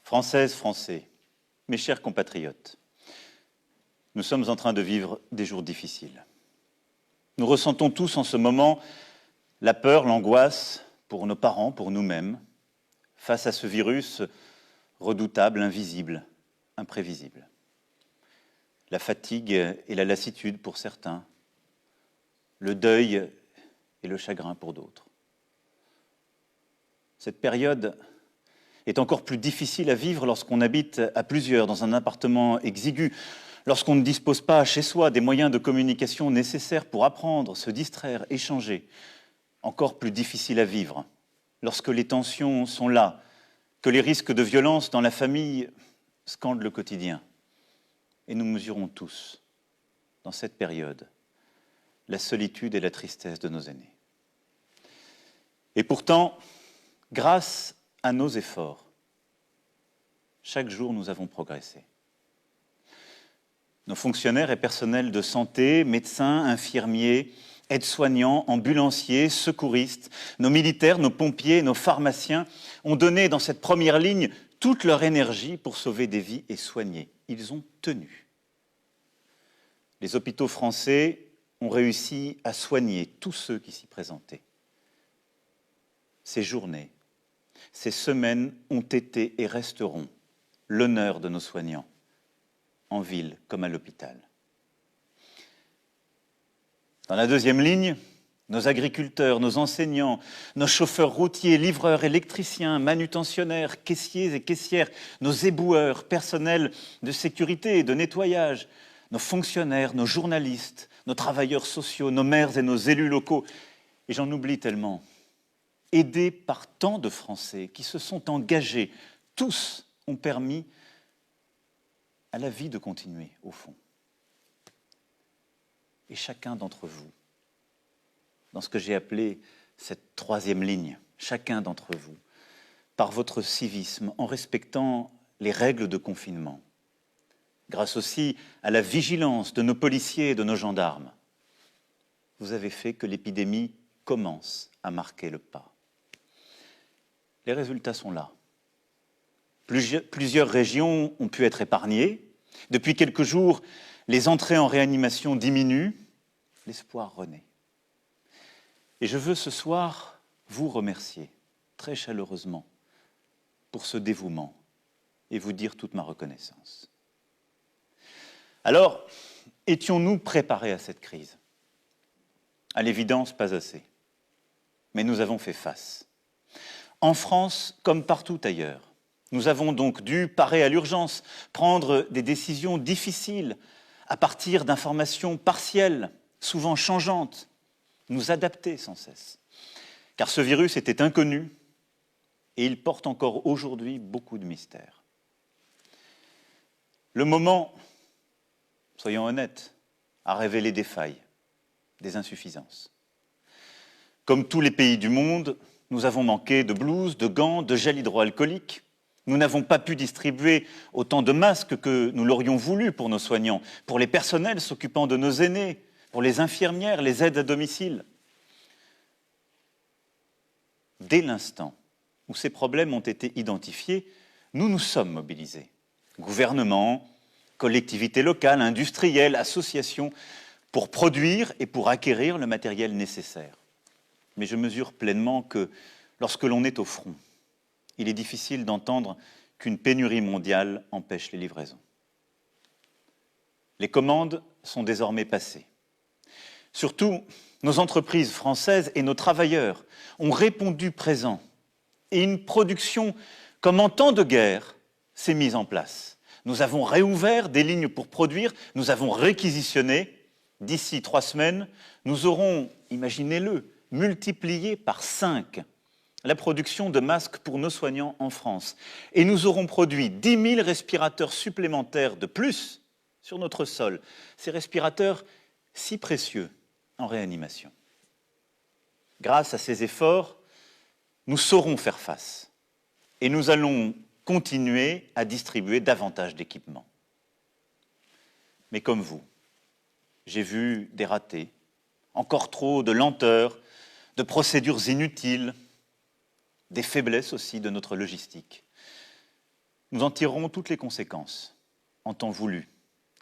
Françaises, Français, mes chers compatriotes, nous sommes en train de vivre des jours difficiles. Nous ressentons tous en ce moment la peur, l'angoisse pour nos parents, pour nous-mêmes, face à ce virus redoutable, invisible, imprévisible. La fatigue et la lassitude pour certains, le deuil et le chagrin pour d'autres. Cette période est encore plus difficile à vivre lorsqu'on habite à plusieurs dans un appartement exigu, lorsqu'on ne dispose pas chez soi des moyens de communication nécessaires pour apprendre, se distraire, échanger. Encore plus difficile à vivre lorsque les tensions sont là, que les risques de violence dans la famille scandent le quotidien. Et nous mesurons tous, dans cette période, la solitude et la tristesse de nos aînés. Et pourtant, grâce à nos efforts, chaque jour nous avons progressé. Nos fonctionnaires et personnels de santé, médecins, infirmiers, aides-soignants, ambulanciers, secouristes, nos militaires, nos pompiers, nos pharmaciens ont donné dans cette première ligne toute leur énergie pour sauver des vies et soigner. Ils ont tenu. Les hôpitaux français ont réussi à soigner tous ceux qui s'y présentaient. Ces journées, ces semaines ont été et resteront l'honneur de nos soignants, en ville comme à l'hôpital. Dans la deuxième ligne, nos agriculteurs, nos enseignants, nos chauffeurs routiers, livreurs, électriciens, manutentionnaires, caissiers et caissières, nos éboueurs, personnels de sécurité et de nettoyage, nos fonctionnaires, nos journalistes, nos travailleurs sociaux, nos maires et nos élus locaux, et j'en oublie tellement, aidés par tant de Français qui se sont engagés, tous ont permis à la vie de continuer, au fond. Et chacun d'entre vous, dans ce que j'ai appelé cette troisième ligne, chacun d'entre vous, par votre civisme, en respectant les règles de confinement, grâce aussi à la vigilance de nos policiers et de nos gendarmes, vous avez fait que l'épidémie commence à marquer le pas. Les résultats sont là. Plusieurs régions ont pu être épargnées. Depuis quelques jours, les entrées en réanimation diminuent. L'espoir renaît. Et je veux ce soir vous remercier très chaleureusement pour ce dévouement et vous dire toute ma reconnaissance. Alors, étions-nous préparés à cette crise ? À l'évidence, pas assez. Mais nous avons fait face. En France, comme partout ailleurs, nous avons donc dû parer à l'urgence, prendre des décisions difficiles à partir d'informations partielles, souvent changeantes, nous adapter sans cesse. Car ce virus était inconnu et il porte encore aujourd'hui beaucoup de mystères. Le moment, soyons honnêtes, a révélé des failles, des insuffisances. Comme tous les pays du monde, nous avons manqué de blouses, de gants, de gel hydroalcoolique. Nous n'avons pas pu distribuer autant de masques que nous l'aurions voulu pour nos soignants, pour les personnels s'occupant de nos aînés, pour les infirmières, les aides à domicile. Dès l'instant où ces problèmes ont été identifiés, nous nous sommes mobilisés. Gouvernement, collectivités locales, industriels, associations, pour produire et pour acquérir le matériel nécessaire. Mais je mesure pleinement que lorsque l'on est au front, il est difficile d'entendre qu'une pénurie mondiale empêche les livraisons. Les commandes sont désormais passées. Surtout, nos entreprises françaises et nos travailleurs ont répondu présents et une production comme en temps de guerre s'est mise en place. Nous avons réouvert des lignes pour produire, nous avons réquisitionné. D'ici 3 semaines, nous aurons, imaginez-le, multiplié par 5 la production de masques pour nos soignants en France. Et nous aurons produit 10 000 respirateurs supplémentaires de plus sur notre sol. Ces respirateurs si précieux en réanimation. Grâce à ces efforts, nous saurons faire face. Et nous allons continuer à distribuer davantage d'équipements. Mais comme vous, j'ai vu des ratés, encore trop de lenteur, de procédures inutiles, des faiblesses aussi de notre logistique. Nous en tirerons toutes les conséquences, en temps voulu,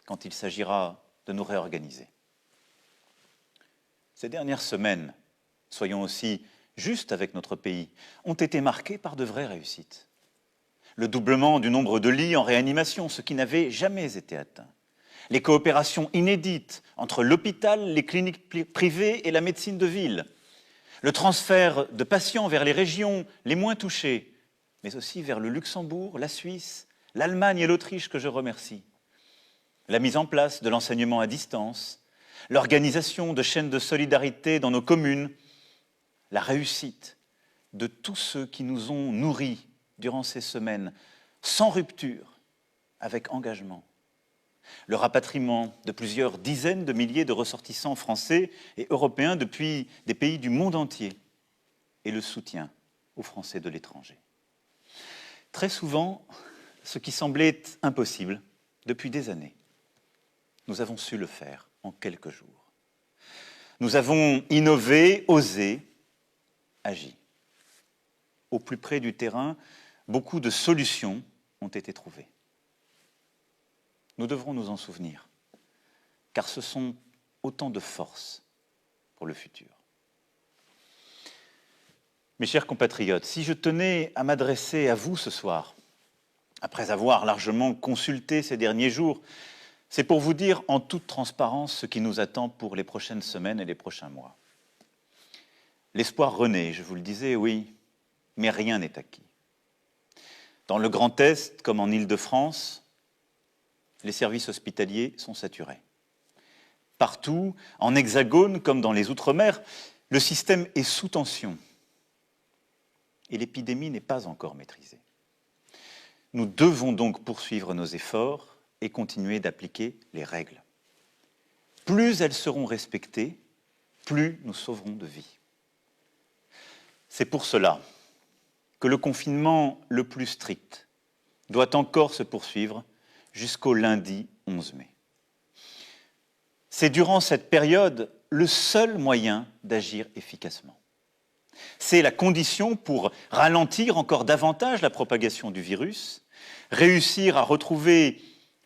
quand il s'agira de nous réorganiser. Ces dernières semaines, soyons aussi justes avec notre pays, ont été marquées par de vraies réussites. Le doublement du nombre de lits en réanimation, ce qui n'avait jamais été atteint. Les coopérations inédites entre l'hôpital, les cliniques privées et la médecine de ville. Le transfert de patients vers les régions les moins touchées, mais aussi vers le Luxembourg, la Suisse, l'Allemagne et l'Autriche que je remercie. La mise en place de l'enseignement à distance, l'organisation de chaînes de solidarité dans nos communes, la réussite de tous ceux qui nous ont nourris durant ces semaines, sans rupture, avec engagement. Le rapatriement de plusieurs dizaines de milliers de ressortissants français et européens depuis des pays du monde entier et le soutien aux Français de l'étranger. Très souvent, ce qui semblait impossible depuis des années, nous avons su le faire en quelques jours. Nous avons innové, osé, agi. Au plus près du terrain, beaucoup de solutions ont été trouvées. Nous devrons nous en souvenir, car ce sont autant de forces pour le futur. Mes chers compatriotes, si je tenais à m'adresser à vous ce soir, après avoir largement consulté ces derniers jours, c'est pour vous dire en toute transparence ce qui nous attend pour les prochaines semaines et les prochains mois. L'espoir renaît, je vous le disais, oui, mais rien n'est acquis. Dans le Grand Est, comme en Île-de-France, les services hospitaliers sont saturés. Partout, en Hexagone comme dans les Outre-mer, le système est sous tension et l'épidémie n'est pas encore maîtrisée. Nous devons donc poursuivre nos efforts et continuer d'appliquer les règles. Plus elles seront respectées, plus nous sauverons de vies. C'est pour cela que le confinement le plus strict doit encore se poursuivre jusqu'au lundi 11 mai. C'est durant cette période le seul moyen d'agir efficacement. C'est la condition pour ralentir encore davantage la propagation du virus, réussir à retrouver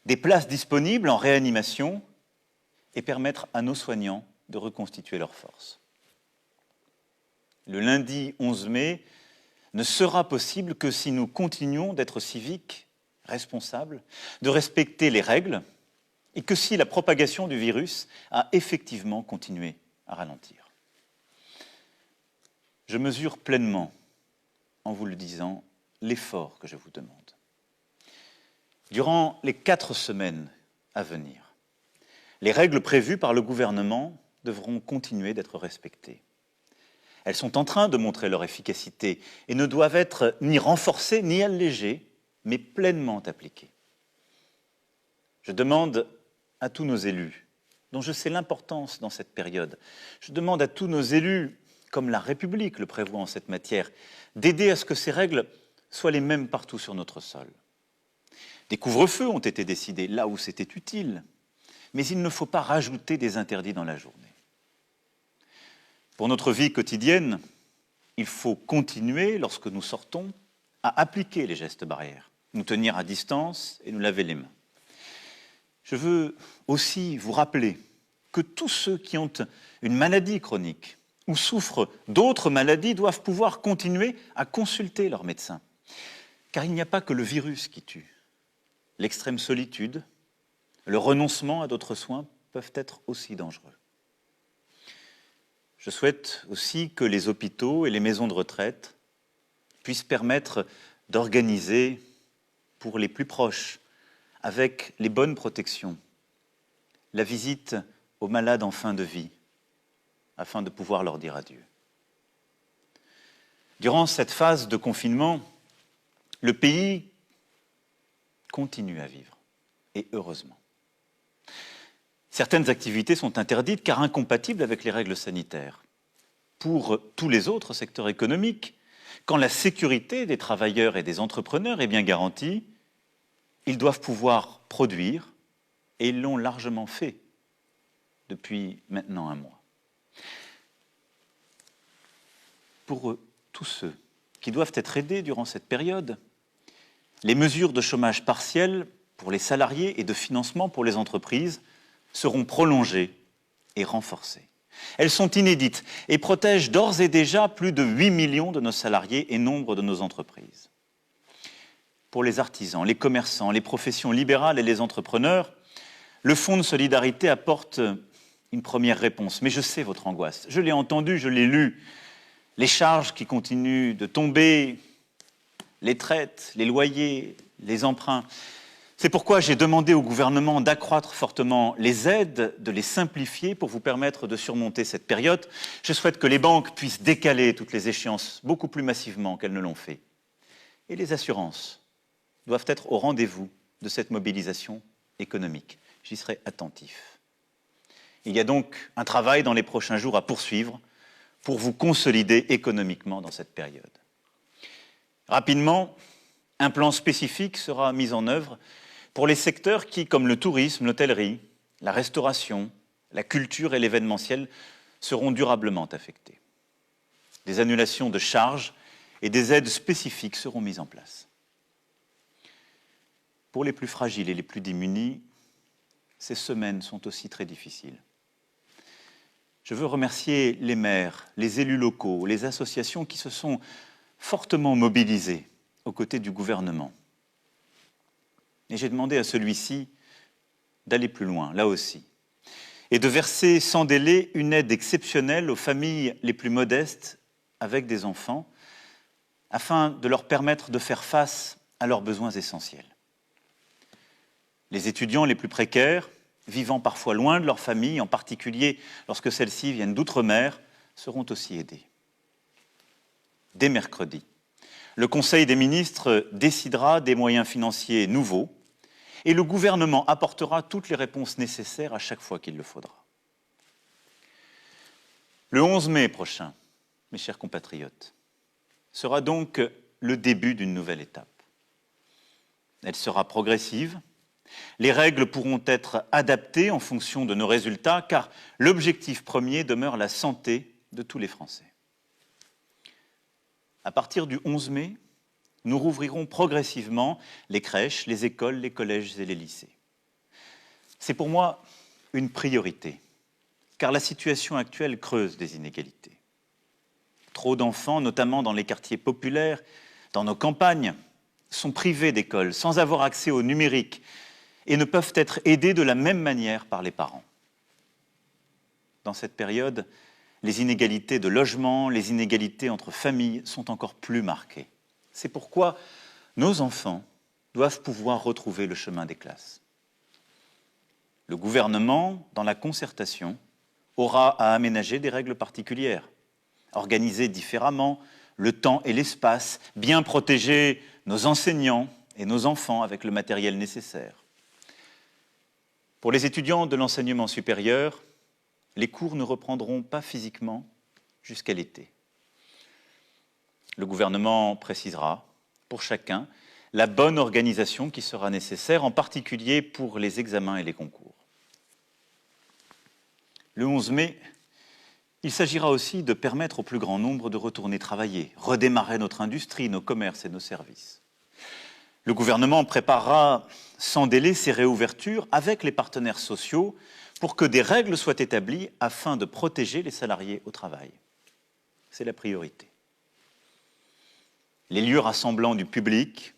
des places disponibles en réanimation et permettre à nos soignants de reconstituer leurs forces. Le lundi 11 mai ne sera possible que si nous continuons d'être civiques, responsables, de respecter les règles et que si la propagation du virus a effectivement continué à ralentir. Je mesure pleinement, en vous le disant, l'effort que je vous demande. Durant les 4 semaines à venir, les règles prévues par le gouvernement devront continuer d'être respectées. Elles sont en train de montrer leur efficacité et ne doivent être ni renforcées ni allégées, mais pleinement appliquées. Je demande à tous nos élus, dont je sais l'importance dans cette période, je demande à tous nos élus, comme la République le prévoit en cette matière, d'aider à ce que ces règles soient les mêmes partout sur notre sol. Des couvre-feux ont été décidés là où c'était utile, mais il ne faut pas rajouter des interdits dans la journée. Pour notre vie quotidienne, il faut continuer, lorsque nous sortons, à appliquer les gestes barrières, nous tenir à distance et nous laver les mains. Je veux aussi vous rappeler que tous ceux qui ont une maladie chronique ou souffrent d'autres maladies doivent pouvoir continuer à consulter leur médecin. Car il n'y a pas que le virus qui tue. L'extrême solitude, le renoncement à d'autres soins peuvent être aussi dangereux. Je souhaite aussi que les hôpitaux et les maisons de retraite puissent permettre d'organiser pour les plus proches, avec les bonnes protections, la visite aux malades en fin de vie, afin de pouvoir leur dire adieu. Durant cette phase de confinement, le pays continue à vivre, et heureusement. Certaines activités sont interdites car incompatibles avec les règles sanitaires. Pour tous les autres secteurs économiques, quand la sécurité des travailleurs et des entrepreneurs est bien garantie, ils doivent pouvoir produire, et ils l'ont largement fait depuis maintenant un mois. Pour tous ceux qui doivent être aidés durant cette période, Les mesures de chômage partiel pour les salariés et de financement pour les entreprises seront prolongées et renforcées. Elles sont inédites et protègent d'ores et déjà plus de 8 millions de nos salariés et nombre de nos entreprises. Pour les artisans, les commerçants, les professions libérales et les entrepreneurs, le Fonds de solidarité apporte une première réponse. Mais je sais votre angoisse. Je l'ai entendu, je l'ai lu. Les charges qui continuent de tomber, les traites, les loyers, les emprunts. C'est pourquoi j'ai demandé au gouvernement d'accroître fortement les aides, de les simplifier pour vous permettre de surmonter cette période. Je souhaite que les banques puissent décaler toutes les échéances beaucoup plus massivement qu'elles ne l'ont fait. Et les assurances doivent être au rendez-vous de cette mobilisation économique. J'y serai attentif. Il y a donc un travail dans les prochains jours à poursuivre pour vous consolider économiquement dans cette période. Rapidement, un plan spécifique sera mis en œuvre pour les secteurs qui, comme le tourisme, l'hôtellerie, la restauration, la culture et l'événementiel, seront durablement affectés. Des annulations de charges et des aides spécifiques seront mises en place. Pour les plus fragiles et les plus démunis, ces semaines sont aussi très difficiles. Je veux remercier les maires, les élus locaux, les associations qui se sont fortement mobilisés aux côtés du gouvernement. Et j'ai demandé à celui-ci d'aller plus loin, là aussi, et de verser sans délai une aide exceptionnelle aux familles les plus modestes avec des enfants, afin de leur permettre de faire face à leurs besoins essentiels. Les étudiants les plus précaires, vivant parfois loin de leur famille, en particulier lorsque celles-ci viennent d'outre-mer, seront aussi aidés. Dès mercredi, le Conseil des ministres décidera des moyens financiers nouveaux et le gouvernement apportera toutes les réponses nécessaires à chaque fois qu'il le faudra. Le 11 mai prochain, mes chers compatriotes, sera donc le début d'une nouvelle étape. Elle sera progressive. Les règles pourront être adaptées en fonction de nos résultats, car l'objectif premier demeure la santé de tous les Français. À partir du 11 mai, nous rouvrirons progressivement les crèches, les écoles, les collèges et les lycées. C'est pour moi une priorité, car la situation actuelle creuse des inégalités. Trop d'enfants, notamment dans les quartiers populaires, dans nos campagnes, sont privés d'école, sans avoir accès au numérique, et ne peuvent être aidés de la même manière par les parents. Dans cette période, les inégalités de logement, les inégalités entre familles sont encore plus marquées. C'est pourquoi nos enfants doivent pouvoir retrouver le chemin des classes. Le gouvernement, dans la concertation, aura à aménager des règles particulières, organiser différemment le temps et l'espace, bien protéger nos enseignants et nos enfants avec le matériel nécessaire. Pour les étudiants de l'enseignement supérieur, les cours ne reprendront pas physiquement jusqu'à l'été. Le gouvernement précisera, pour chacun, la bonne organisation qui sera nécessaire, en particulier pour les examens et les concours. Le 11 mai, il s'agira aussi de permettre au plus grand nombre de retourner travailler, redémarrer notre industrie, nos commerces et nos services. Le gouvernement préparera sans délai ces réouvertures avec les partenaires sociaux pour que des règles soient établies afin de protéger les salariés au travail. C'est la priorité. Les lieux rassemblant du public,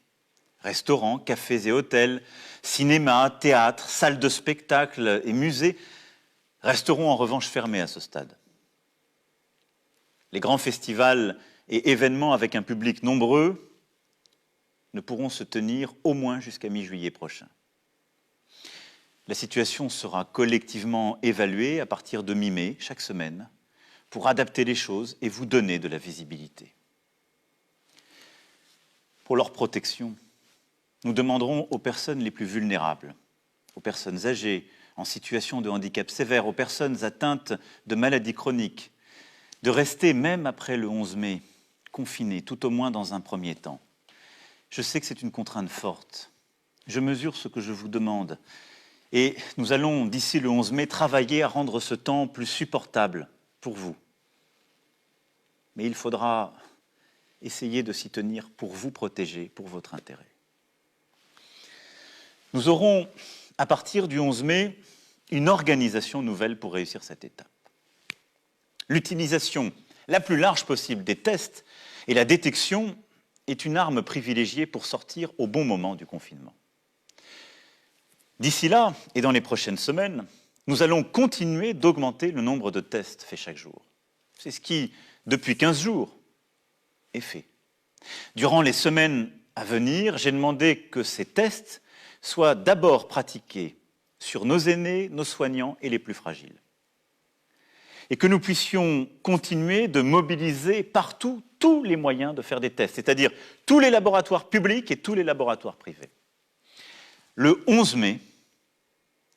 restaurants, cafés et hôtels, cinémas, théâtres, salles de spectacle et musées resteront en revanche fermés à ce stade. Les grands festivals et événements avec un public nombreux ne pourront se tenir au moins jusqu'à mi-juillet prochain. La situation sera collectivement évaluée à partir de mi-mai, chaque semaine, pour adapter les choses et vous donner de la visibilité. Pour leur protection, nous demanderons aux personnes les plus vulnérables, aux personnes âgées, en situation de handicap sévère, aux personnes atteintes de maladies chroniques, de rester, même après le 11 mai, confinées, tout au moins dans un premier temps. Je sais que c'est une contrainte forte. Je mesure ce que je vous demande. Et nous allons, d'ici le 11 mai, travailler à rendre ce temps plus supportable pour vous. Mais il faudra essayer de s'y tenir pour vous protéger, pour votre intérêt. Nous aurons, à partir du 11 mai, une organisation nouvelle pour réussir cette étape. L'utilisation la plus large possible des tests et la détection est une arme privilégiée pour sortir au bon moment du confinement. D'ici là, et dans les prochaines semaines, nous allons continuer d'augmenter le nombre de tests faits chaque jour. C'est ce qui, depuis 15 jours, est fait. Durant les semaines à venir, j'ai demandé que ces tests soient d'abord pratiqués sur nos aînés, nos soignants et les plus fragiles. Et que nous puissions continuer de mobiliser partout tous les moyens de faire des tests, c'est-à-dire tous les laboratoires publics et tous les laboratoires privés. Le 11 mai,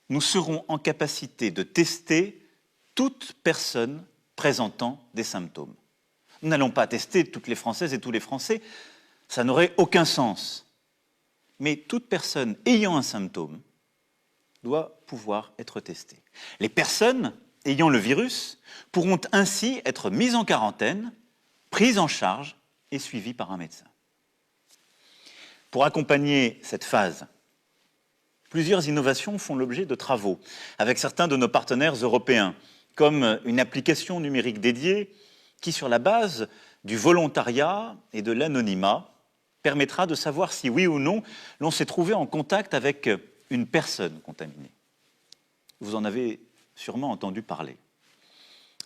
nous serons en capacité de tester toute personne présentant des symptômes. Nous n'allons pas tester toutes les Françaises et tous les Français, ça n'aurait aucun sens. Mais toute personne ayant un symptôme doit pouvoir être testée. Les personnes ayant le virus pourront ainsi être mises en quarantaine, prises en charge et suivies par un médecin. Pour accompagner cette phase, plusieurs innovations font l'objet de travaux avec certains de nos partenaires européens, comme une application numérique dédiée qui, sur la base du volontariat et de l'anonymat, permettra de savoir si oui ou non l'on s'est trouvé en contact avec une personne contaminée. Vous en avez sûrement entendu parler.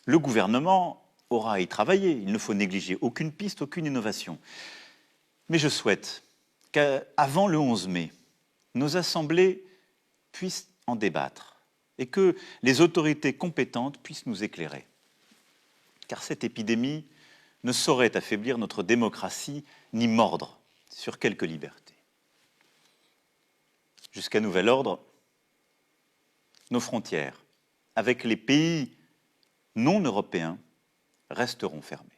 Le gouvernement aura à y travailler, il ne faut négliger aucune piste, aucune innovation. Mais je souhaite qu'avant le 11 mai, nos assemblées puissent en débattre et que les autorités compétentes puissent nous éclairer. Car cette épidémie ne saurait affaiblir notre démocratie ni mordre sur quelques libertés. Jusqu'à nouvel ordre, nos frontières, avec les pays non européens, resteront fermées.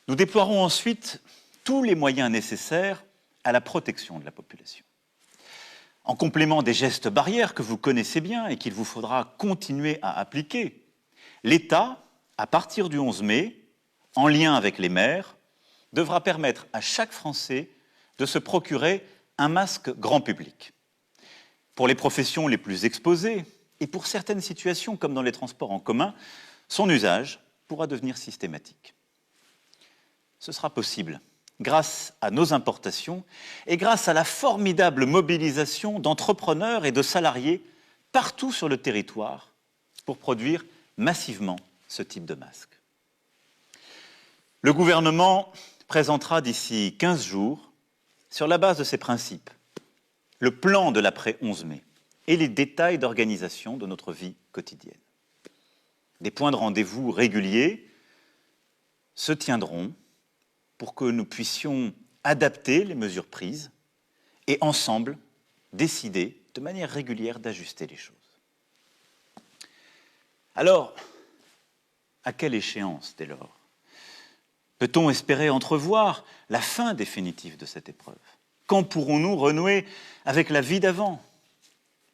Nous déploierons ensuite tous les moyens nécessaires à la protection de la population. En complément des gestes barrières que vous connaissez bien et qu'il vous faudra continuer à appliquer, l'État, à partir du 11 mai, en lien avec les maires, devra permettre à chaque Français de se procurer un masque grand public. Pour les professions les plus exposées et pour certaines situations comme dans les transports en commun, son usage pourra devenir systématique. Ce sera possible grâce à nos importations et grâce à la formidable mobilisation d'entrepreneurs et de salariés partout sur le territoire pour produire massivement ce type de masque. Le gouvernement présentera d'ici 15 jours, sur la base de ces principes, le plan de l'après-11 mai et les détails d'organisation de notre vie quotidienne. Des points de rendez-vous réguliers se tiendront pour que nous puissions adapter les mesures prises et ensemble décider de manière régulière d'ajuster les choses. Alors, à quelle échéance dès lors? Peut-on espérer entrevoir la fin définitive de cette épreuve? Quand pourrons-nous renouer avec la vie d'avant?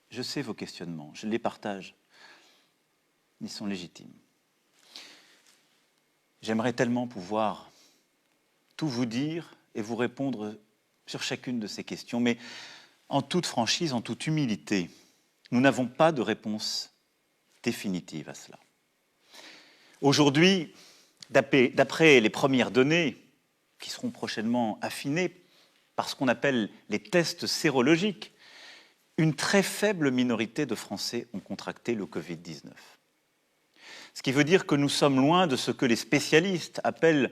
Je sais vos questionnements, je les partage. Ils sont légitimes. J'aimerais tellement pouvoir tout vous dire et vous répondre sur chacune de ces questions, mais en toute franchise, en toute humilité, nous n'avons pas de réponse définitive à cela. Aujourd'hui, d'après les premières données, qui seront prochainement affinées par ce qu'on appelle les tests sérologiques, une très faible minorité de Français ont contracté le Covid-19. Ce qui veut dire que nous sommes loin de ce que les spécialistes appellent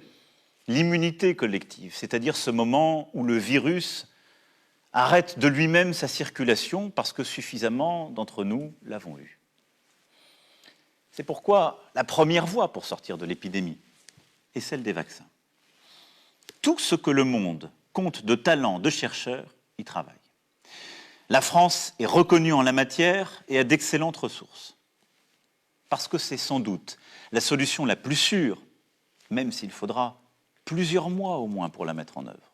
l'immunité collective, c'est-à-dire ce moment où le virus arrête de lui-même sa circulation parce que suffisamment d'entre nous l'avons eu. C'est pourquoi la première voie pour sortir de l'épidémie est celle des vaccins. Tout ce que le monde compte de talents, de chercheurs, y travaille. La France est reconnue en la matière et a d'excellentes ressources. Parce que c'est sans doute la solution la plus sûre, même s'il faudra plusieurs mois au moins pour la mettre en œuvre.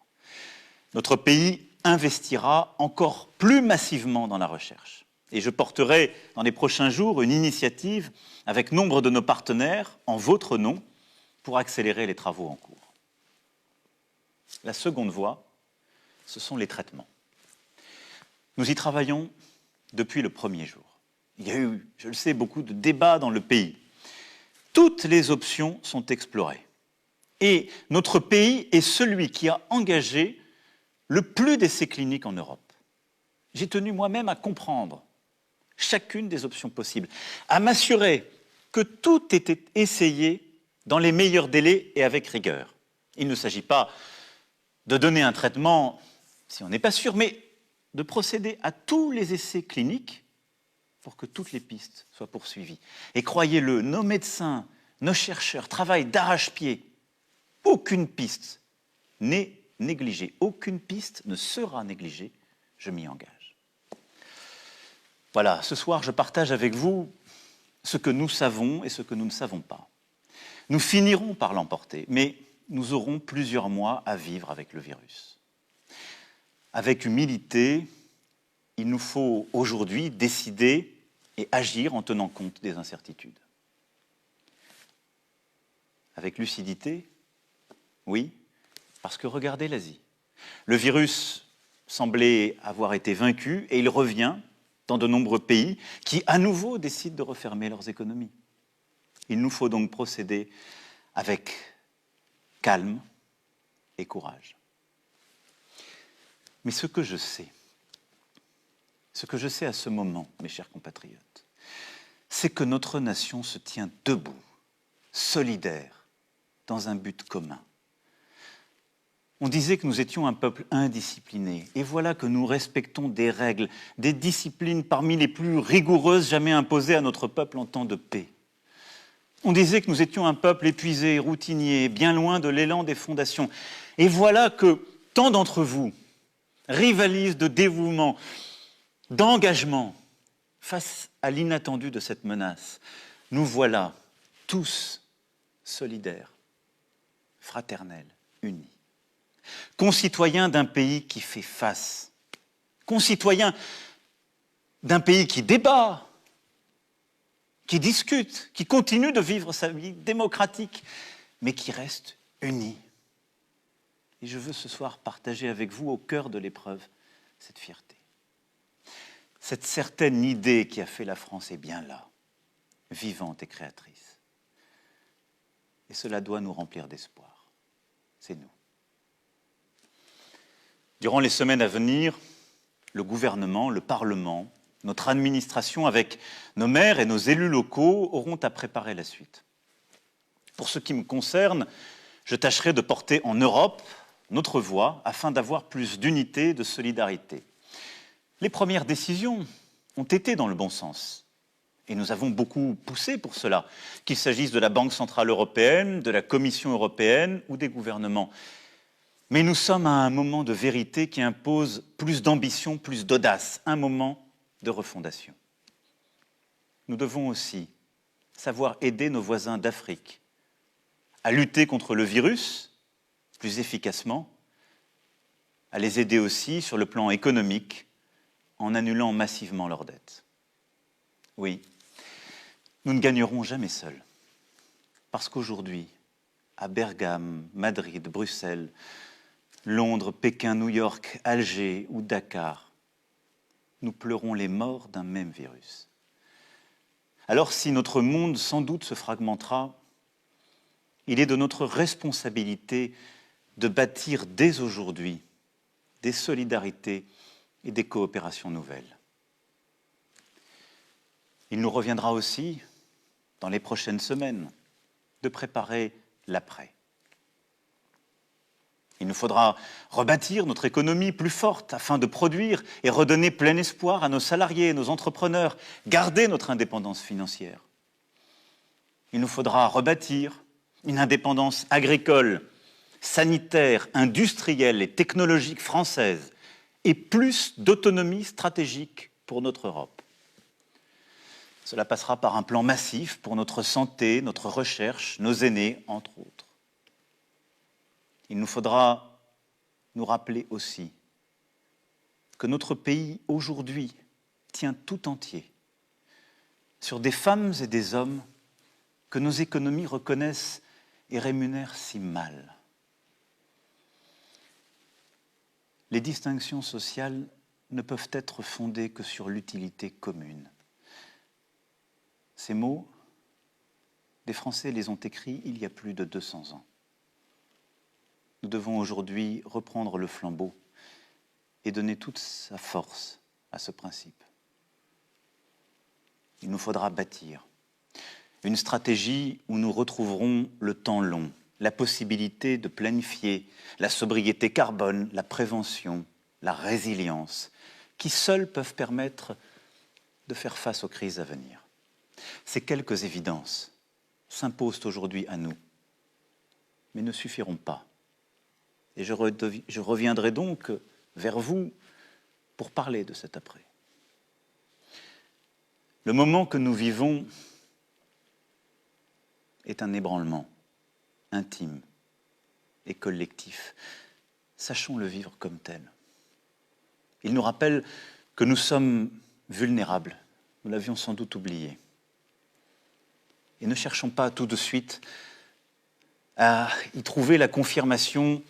Notre pays investira encore plus massivement dans la recherche. Et je porterai dans les prochains jours une initiative avec nombre de nos partenaires, en votre nom, pour accélérer les travaux en cours. La seconde voie, ce sont les traitements. Nous y travaillons depuis le premier jour. Il y a eu, je le sais, beaucoup de débats dans le pays. Toutes les options sont explorées. Et notre pays est celui qui a engagé le plus d'essais cliniques en Europe. J'ai tenu moi-même à comprendre chacune des options possibles, à m'assurer que tout était essayé dans les meilleurs délais et avec rigueur. Il ne s'agit pas de donner un traitement si on n'est pas sûr, mais de procéder à tous les essais cliniques pour que toutes les pistes soient poursuivies. Et croyez-le, nos médecins, nos chercheurs travaillent d'arrache-pied. Aucune piste n'est négligée, aucune piste ne sera négligée, je m'y engage. Voilà, ce soir, je partage avec vous ce que nous savons et ce que nous ne savons pas. Nous finirons par l'emporter, mais nous aurons plusieurs mois à vivre avec le virus. Avec humilité, il nous faut aujourd'hui décider et agir en tenant compte des incertitudes. Avec lucidité, oui, parce que regardez l'Asie. Le virus semblait avoir été vaincu et il revient dans de nombreux pays qui, à nouveau, décident de refermer leurs économies. Il nous faut donc procéder avec calme et courage. Mais ce que je sais à ce moment, mes chers compatriotes, c'est que notre nation se tient debout, solidaire, dans un but commun. On disait que nous étions un peuple indiscipliné, et voilà que nous respectons des règles, des disciplines parmi les plus rigoureuses jamais imposées à notre peuple en temps de paix. On disait que nous étions un peuple épuisé, routinier, bien loin de l'élan des fondations. Et voilà que tant d'entre vous rivalisent de dévouement, d'engagement face à l'inattendu de cette menace. Nous voilà tous solidaires, fraternels, unis. Concitoyens d'un pays qui fait face, concitoyens d'un pays qui débat, qui discute, qui continue de vivre sa vie démocratique, mais qui reste unis. Et je veux ce soir partager avec vous, au cœur de l'épreuve, cette fierté. Cette certaine idée qui a fait la France est bien là, vivante et créatrice. Et cela doit nous remplir d'espoir. C'est nous. Durant les semaines à venir, le gouvernement, le Parlement, notre administration, avec nos maires et nos élus locaux, auront à préparer la suite. Pour ce qui me concerne, je tâcherai de porter en Europe notre voix afin d'avoir plus d'unité, de solidarité. Les premières décisions ont été dans le bon sens. Et nous avons beaucoup poussé pour cela, qu'il s'agisse de la Banque centrale européenne, de la Commission européenne ou des gouvernements. Mais nous sommes à un moment de vérité qui impose plus d'ambition, plus d'audace, un moment de refondation. Nous devons aussi savoir aider nos voisins d'Afrique à lutter contre le virus plus efficacement, à les aider aussi sur le plan économique en annulant massivement leurs dettes. Oui, nous ne gagnerons jamais seuls, parce qu'aujourd'hui, à Bergame, Madrid, Bruxelles, Londres, Pékin, New York, Alger ou Dakar, nous pleurons les morts d'un même virus. Alors si notre monde sans doute se fragmentera, il est de notre responsabilité de bâtir dès aujourd'hui des solidarités et des coopérations nouvelles. Il nous reviendra aussi, dans les prochaines semaines, de préparer l'après. Il nous faudra rebâtir notre économie plus forte afin de produire et redonner plein espoir à nos salariés, nos entrepreneurs, garder notre indépendance financière. Il nous faudra rebâtir une indépendance agricole, sanitaire, industrielle et technologique française et plus d'autonomie stratégique pour notre Europe. Cela passera par un plan massif pour notre santé, notre recherche, nos aînés, entre autres. Il nous faudra nous rappeler aussi que notre pays, aujourd'hui, tient tout entier sur des femmes et des hommes que nos économies reconnaissent et rémunèrent si mal. Les distinctions sociales ne peuvent être fondés que sur l'utilité commune. Ces mots, les Français les ont écrits il y a plus de 200 ans. Nous devons aujourd'hui reprendre le flambeau et donner toute sa force à ce principe. Il nous faudra bâtir une stratégie où nous retrouverons le temps long, la possibilité de planifier la sobriété carbone, la prévention, la résilience, qui seuls peuvent permettre de faire face aux crises à venir. Ces quelques évidences s'imposent aujourd'hui à nous, mais ne suffiront pas. Et je reviendrai donc vers vous pour parler de cet après. Le moment que nous vivons est un ébranlement intime et collectif. Sachons le vivre comme tel. Il nous rappelle que nous sommes vulnérables. Nous l'avions sans doute oublié. Et ne cherchons pas tout de suite à y trouver la confirmation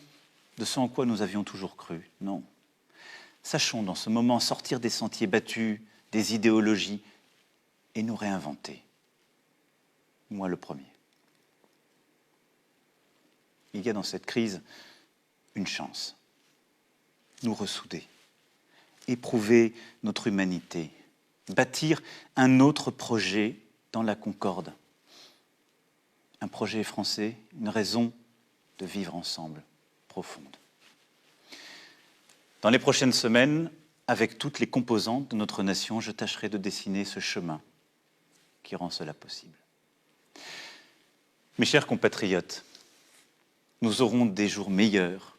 de ce en quoi nous avions toujours cru. Non. Sachons dans ce moment sortir des sentiers battus, des idéologies, et nous réinventer. Moi le premier. Il y a dans cette crise une chance. Nous ressouder, éprouver notre humanité, bâtir un autre projet dans la concorde. Un projet français, une raison de vivre ensemble profonde. Dans les prochaines semaines, avec toutes les composantes de notre nation, je tâcherai de dessiner ce chemin qui rend cela possible. Mes chers compatriotes, nous aurons des jours meilleurs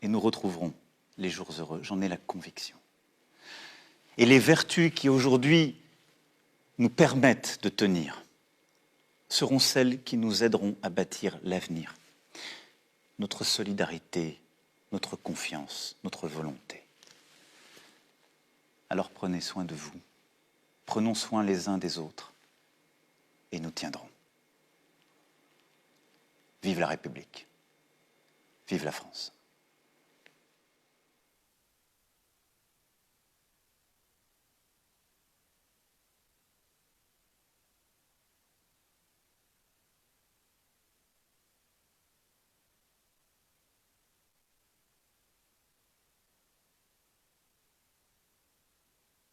et nous retrouverons les jours heureux, j'en ai la conviction. Et les vertus qui aujourd'hui nous permettent de tenir seront celles qui nous aideront à bâtir l'avenir. Notre solidarité, notre confiance, notre volonté. Alors prenez soin de vous, prenons soin les uns des autres et nous tiendrons. Vive la République, vive la France.